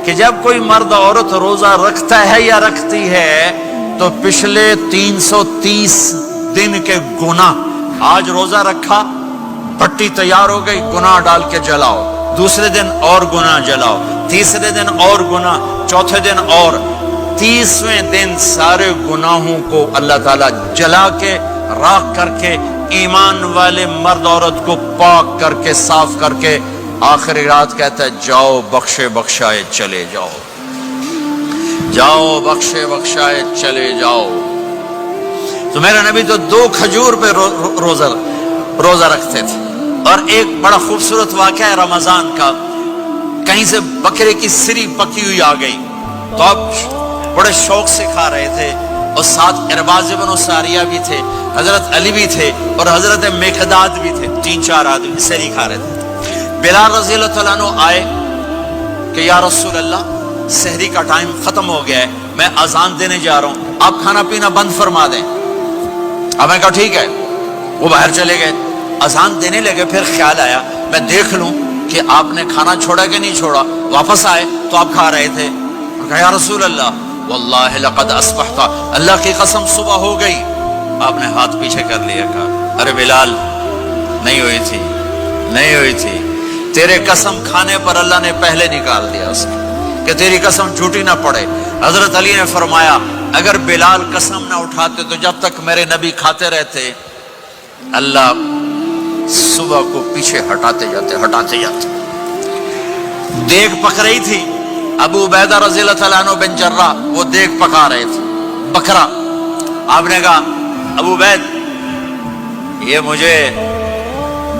کہ جب کوئی مرد عورت روزہ رکھتا ہے یا رکھتی ہے تو پچھلے 330 دن کے گناہ، آج روزہ رکھا، پٹی تیار ہو گئی، گناہ ڈال کے جلاؤ، دوسرے دن اور گناہ جلاؤ، تیسرے دن اور گناہ، چوتھے دن اور، 30ویں دن سارے گناہوں کو اللہ تعالیٰ جلا کے راکھ کر کے ایمان والے مرد عورت کو پاک کر کے صاف کر کے آخری رات کہتا ہے جاؤ بخشے بخشائے چلے جاؤ، جاؤ بخشے بخشائے چلے جاؤ۔ تو میرا نبی تو 2 کھجور پہ روزہ رکھتے تھے۔ اور ایک بڑا خوبصورت واقعہ ہے رمضان کا، کہیں سے بکرے کی سری پکی ہوئی آ گئی تو آپ بڑے شوق سے کھا رہے تھے، اور ساتھ ارباز بن ساریہ بھی تھے، حضرت علی بھی تھے اور حضرت مقداد بھی تھے، 3-4 آدمی سری کھا رہے تھے۔ بلال رضی اللہ عنہ آئے کہ یا رسول اللہ سحری کا ٹائم ختم ہو گیا ہے، میں اذان دینے جا رہا ہوں، آپ کھانا پینا بند فرما دیں۔ اب میں کہا ٹھیک ہے، وہ باہر چلے گئے، اذان دینے لگے، پھر خیال آیا میں دیکھ لوں کہ آپ نے کھانا چھوڑا کہ نہیں چھوڑا، واپس آئے تو آپ کھا رہے تھے۔ کہا یا رسول اللہ واللہ لقد اصبحت، اللہ کی قسم صبح ہو گئی۔ آپ نے ہاتھ پیچھے کر لیا، کہا ارے بلال نہیں ہوئی تھی، نہیں ہوئی تھی، تیرے قسم کھانے پر اللہ نے پہلے نکال دیا اس کہ تیری قسم جھوٹی نہ پڑے۔ حضرت علی نے فرمایا اگر بلال قسم نہ اٹھاتے تو جب تک میرے نبی کھاتے رہتے اللہ صبح کو پیچھے ہٹاتے جاتے۔ دیگ پک رہی تھی، ابو عبیدہ رضی اللہ تعالیٰ عنہ بن جراح وہ دیگ پکا رہے تھے، بکرا۔ آپ نے کہا ابو عبید یہ مجھے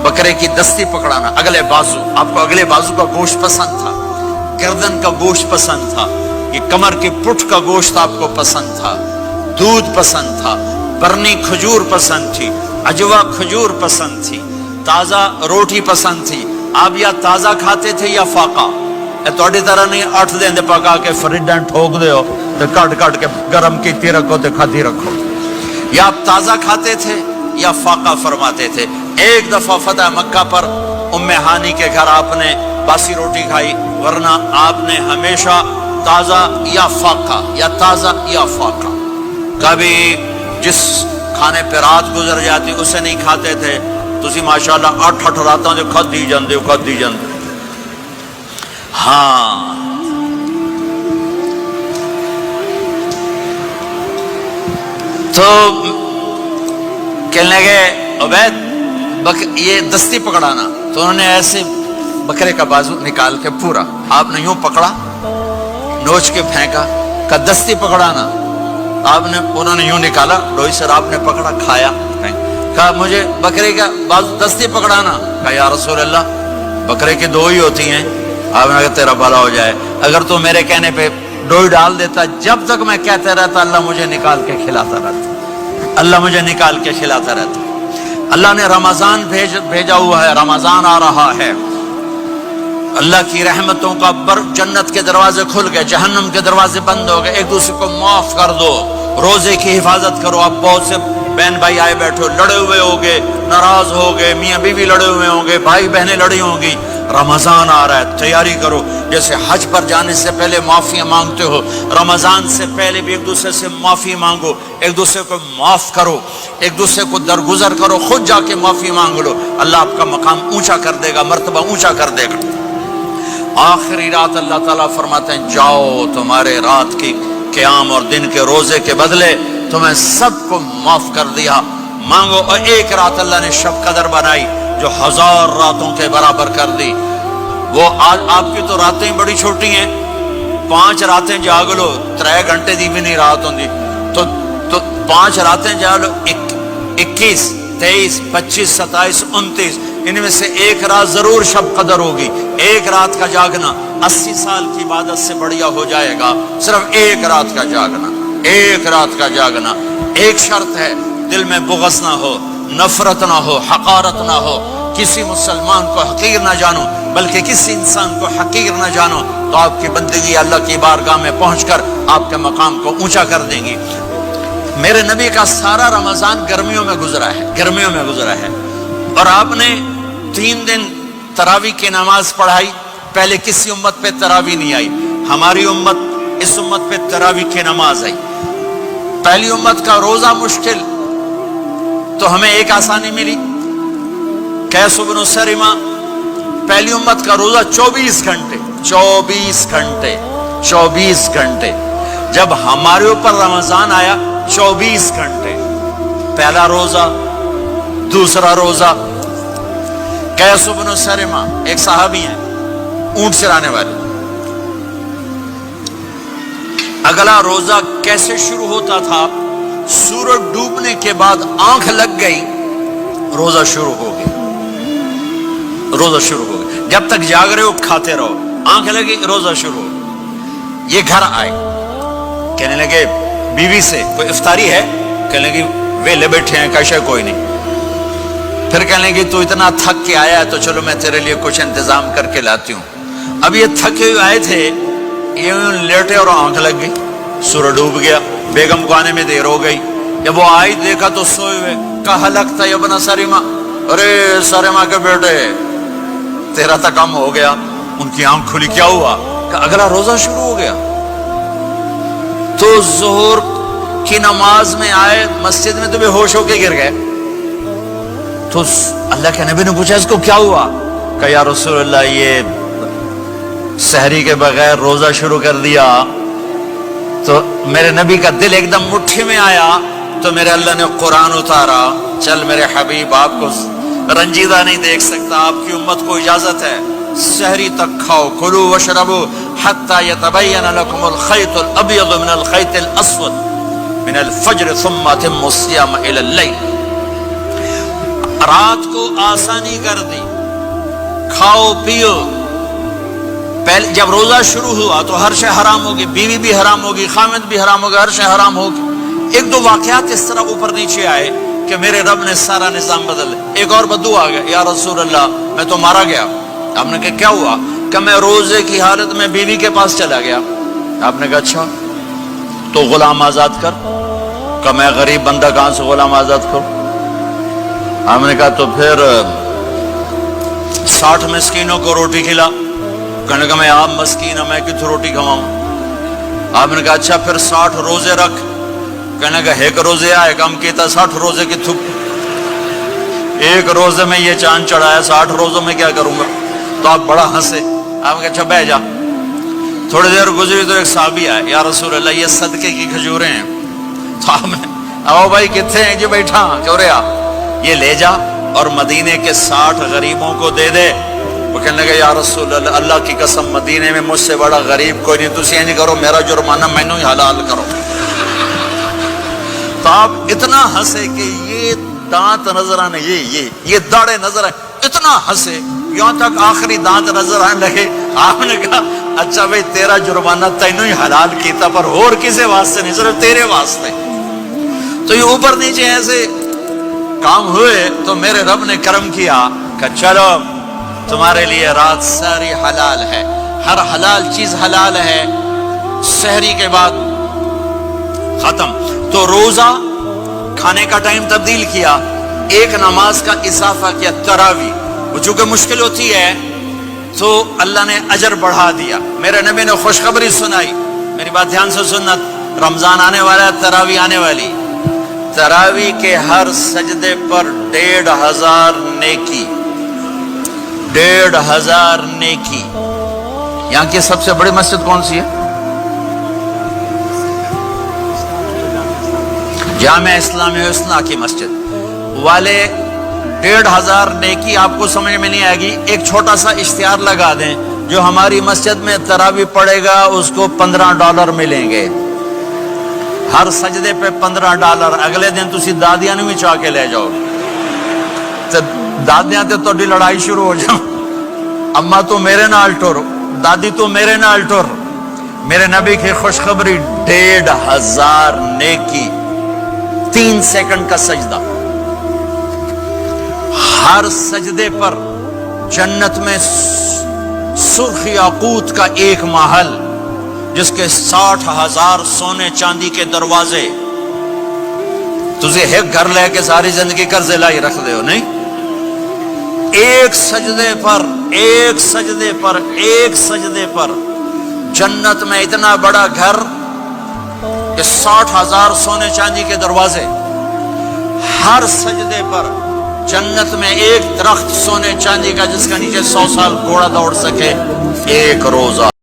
بکرے کی دستی پکڑانا، اگلے بازو، آپ کو اگلے بازو کا گوشت پسند تھا، گردن کا گوشت پسند تھا، یہ کمر کی پٹھ کا گوشت آپ کو پسند تھا، دودھ پسند تھا، برنی کھجور پسند تھی، عجوا کھجور پسند تھی، تازہ روٹی پسند تھی۔ آپ یا تازہ کھاتے تھے یا فاقہ، توڑی طرح نہیں 8 دن دے پکا کے فریڈن ٹھوک دے ہو تو کٹ کے گرم کیتی رکھو تو کھاتی رکھو، یا آپ تازہ کھاتے تھے یا فاقہ فرماتے تھے۔ ایک دفعہ فتح مکہ پر ام ہانی کے گھر آپ نے باسی روٹی کھائی، ورنہ آپ نے ہمیشہ تازہ یا فاقہ یا تازہ یا فاقہ، کبھی جس کھانے پہ رات گزر جاتی اسے نہیں کھاتے تھے۔ تسی ماشاءاللہ 8 راتوں جو کھد دی جاندے ہو۔ ہاں تو کہنے لگے عبید یہ دستی پکڑانا، تو انہوں نے ایسے بکرے کا بازو نکال کے پورا آپ نے یوں پکڑا، نوچ کے پھینکا، کہ دستی پکڑانا، انہوں نے یوں نکالا، ڈوئی سر آپ نے پکڑا، کھایا، کہا مجھے بکرے کا بازو دستی پکڑانا۔ کہا یا رسول اللہ بکرے کی 2 ہی ہوتی ہیں۔ آپ نے کہا تیرا بھلا ہو جائے، اگر تو میرے کہنے پہ ڈوئی ڈال دیتا، جب تک میں کہتے رہتا اللہ مجھے نکال کے کھلاتا رہتا، اللہ مجھے نکال کے کھلاتا رہتا۔ اللہ نے رمضان بھیجا ہوا ہے، رمضان آ رہا ہے، اللہ کی رحمتوں کا جنت کے دروازے کھل گئے، جہنم کے دروازے بند ہو گئے، ایک دوسرے کو معاف کر دو، روزے کی حفاظت کرو۔ آپ بہت سے بہن بھائی آئے بیٹھو، لڑے ہوئے ہوگے، ناراض ہوگے، میاں بیوی لڑے ہوئے ہوں گے، بھائی بہنیں لڑی ہوں گی۔ رمضان آ رہا ہے، تیاری کرو، جیسے حج پر جانے سے پہلے معافیاں مانگتے ہو، رمضان سے پہلے بھی ایک دوسرے سے معافی مانگو، ایک دوسرے کو معاف کرو، ایک دوسرے کو درگزر کرو، خود جا کے معافی مانگ لو، اللہ آپ کا مقام اونچا کر دے گا، مرتبہ اونچا کر دے گا۔ آخری رات اللہ تعالیٰ فرماتے ہیں جاؤ، تمہارے رات کی قیام اور دن کے روزے کے بدلے تمہیں سب کو معاف کر دیا، مانگو۔ اور ایک رات اللہ نے شب قدر بنائی جو 1000 راتوں کے برابر کر دی۔ وہ آج آپ کی تو راتیں بڑی چھوٹی ہیں، 5 راتیں جاگ لو، 3 گھنٹے دی بھی نہیں رات ہوندی، تو 5 راتیں جاگ لو، 21 23 25 27 29، ان میں سے ایک رات ضرور شب قدر ہوگی۔ ایک رات کا جاگنا 80 سال کی عبادت سے بڑھیا ہو جائے گا، صرف ایک رات کا جاگنا، ایک رات کا جاگنا۔ ایک شرط ہے، دل میں بغض نہ ہو، نفرت نہ ہو، حقارت نہ ہو، کسی مسلمان کو حقیر نہ جانو، بلکہ کسی انسان کو حقیر نہ جانو، تو آپ کی بندگی اللہ کی بارگاہ میں پہنچ کر آپ کے مقام کو اونچا کر دیں گی۔ میرے نبی کا سارا رمضان گرمیوں میں گزرا ہے، گرمیوں میں گزرا ہے، اور آپ نے 3 دن تراویح کی نماز پڑھائی۔ پہلے کسی امت پہ تراویح نہیں آئی، ہماری امت اس امت پہ تراویح کی نماز آئی. پہلی امت کا روزہ مشکل تو ہمیں ایک آسانی ملی. قیس بن سرمہ پہلی امت کا روزہ 24 گھنٹے 24 گھنٹے 24 گھنٹے. جب ہمارے اوپر رمضان آیا 24 گھنٹے پہلا روزہ دوسرا روزہ. قیس بن سرمہ ایک صحابی ہیں اونٹ چرانے والے. اگلا روزہ کیسے شروع ہوتا تھا؟ سورج ڈوبنے کے بعد آنکھ لگ گئی روزہ شروع ہو گیا. روزہ شروع ہو گیا. جب تک جاگ رہے ہو کھاتے رہو. آنکھ لگی روزہ شروع ہو. یہ گھر آئے کہنے لگے بیوی سے کوئی افطاری ہے؟ کہنے لگے ویلے بیٹھے ہیں کیسے کوئی نہیں. پھر کہنے لگے تو اتنا تھک کے آیا ہے تو چلو میں تیرے لیے کچھ انتظام کر کے لاتی ہوں. اب یہ تھکے ہوئے آئے تھے یہ لیٹے اور آنکھ لگ گئی. سورج ڈوب گیا. بیگم کو آنے میں دیر ہو گئی. جب وہ آئی دیکھا تو سوئے ہوئے. کہا لگتا ہے ابن سرمہ. ارے سرمہ کے بیٹے تیرا تو کم ہو گیا. ان کی آنکھ کھلی. کیا ہوا؟ کہ اگلا روزہ شروع ہو گیا. تو ظہر کی نماز میں آئے مسجد میں تو بے ہوش ہو کے گر گئے. تو اللہ کے نبی نے پوچھا اس کو کیا ہوا؟ کہ یا رسول اللہ یہ سحری کے بغیر روزہ شروع کر دیا. تو میرے نبی کا دل ایک دم مٹھی میں آیا. تو میرے اللہ نے قرآن اتارا. چل میرے حبیب آپ کو رنجیدہ نہیں دیکھ سکتا. آپ کی امت کو اجازت ہے سحری تک کھاؤ. کلوا واشربوا حتی یتبین لکم الخیط الابیض من الخیط الاسود من الفجر ثم اتموا الصیام الی اللیل. رات کو آسانی کر دی. کھاؤ پیو. پہلے جب روزہ شروع ہوا تو ہر شے حرام ہوگی. بیوی بھی حرام ہوگی, خامد بھی حرام ہوگا, ہر شے حرام ہوگی. ایک دو واقعات اس طرح اوپر نیچے آئے کہ میرے رب نے سارا نظام بدل. ایک اور بدو آ گیا. یا رسول اللہ میں تو مارا گیا. آپ نے کہا کیا ہوا؟ کہ میں روزے کی حالت میں بیوی کے پاس چلا گیا. آپ نے کہا اچھا تو غلام آزاد کر. کہ میں غریب بندہ کہاں سے غلام آزاد کروں؟ آپ نے کہا تو پھر 60 مسکینوں کو روٹی کھلا. کہنے کا میں آپ مسکین ہوں میں کتوں روٹی کھواؤں؟ آپ نے کہا اچھا پھر 60 روزے رکھ. کہنے کا ایک روزے آئے کم کیتا 60 روزے کی تھک. ایک روزے میں یہ چاند چڑھایا 60 روزوں میں کیا کروں گا؟ تو آپ بڑا ہنسے. آپ نے کہا اچھا بہ جا. تھوڑی دیر گزری تو ایک صحابی آئے. یا رسول اللہ یہ صدقے کی کھجوریں ہیں. تو آپ نے آؤ بھائی کتنے ہیں؟ جی بیٹھا کیوں رہا. یہ لے جا اور مدینے کے 60 غریبوں کو دے دے. وہ کہنے لگا یا رسول اللہ اللہ کی قسم مدینے میں مجھ سے بڑا غریب کوئی نہیں. تسی نہیں کرو میرا جرمانہ مینوں ہی حلال کرو. تو آپ اتنا ہنسے کہ یہ دانت نظر آنے یہ داڑے نظر آئے. اتنا ہنسے یہاں تک آخری دانت نظر آنے لگے. آپ نے کہا اچھا بھائی تیرا جرمانہ تینوں ہی حلال کیتا پر اور کسی واسطے نہیں صرف تیرے واسطے. تو یہ اوپر نیچے ایسے کام ہوئے تو میرے رب نے کرم کیا کہ چلو تمہارے لیے رات ساری حلال ہے. ہر حلال چیز حلال ہے. سحری کے بعد ختم. تو روزہ کھانے کا ٹائم تبدیل کیا. ایک نماز کا اضافہ کیا تراویح. وہ چونکہ مشکل ہوتی ہے تو اللہ نے اجر بڑھا دیا. میرے نبی نے خوشخبری سنائی. میری بات دھیان سے سننا. رمضان آنے والا ہے, تراویح آنے والی. تراویح کے ہر سجدے پر 1500 نیکی. 1500 نیکی. یہاں کی سب سے بڑی مسجد کون سی ہے؟ جامعہ اسلامی حسنہ کی مسجد والے. 1500 نیکی آپ کو سمجھ میں نہیں آئے گی. ایک چھوٹا سا اشتہار لگا دیں جو ہماری مسجد میں تراویح پڑے گا اس کو $15 ملیں گے. ہر سجدے پہ $15. اگلے دن تسی دادیاں نے بھی چاہ کے لے جاؤ. دادیاں تے تو لڑائی شروع ہو جاؤ. اما تو میرے نال ٹر, دادی تو میرے نال ٹر. میرے نبی کی خوشخبری 1500 نیکی. 3 سیکنڈ کا سجدہ. ہر سجدے پر جنت میں سرخ یاقوت کا ایک محل جس کے 60,000 سونے چاندی کے دروازے. تجھے ایک گھر لے کے ساری زندگی قرضے لائی رکھ دے ہو نہیں. ایک سجدے پر جنت میں اتنا بڑا گھر کہ 60,000 سونے چاندی کے دروازے، ہر سجدے پر جنت میں ایک درخت سونے چاندی کا جس کا نیچے 100 سال گھوڑا دوڑ سکے، ایک روزہ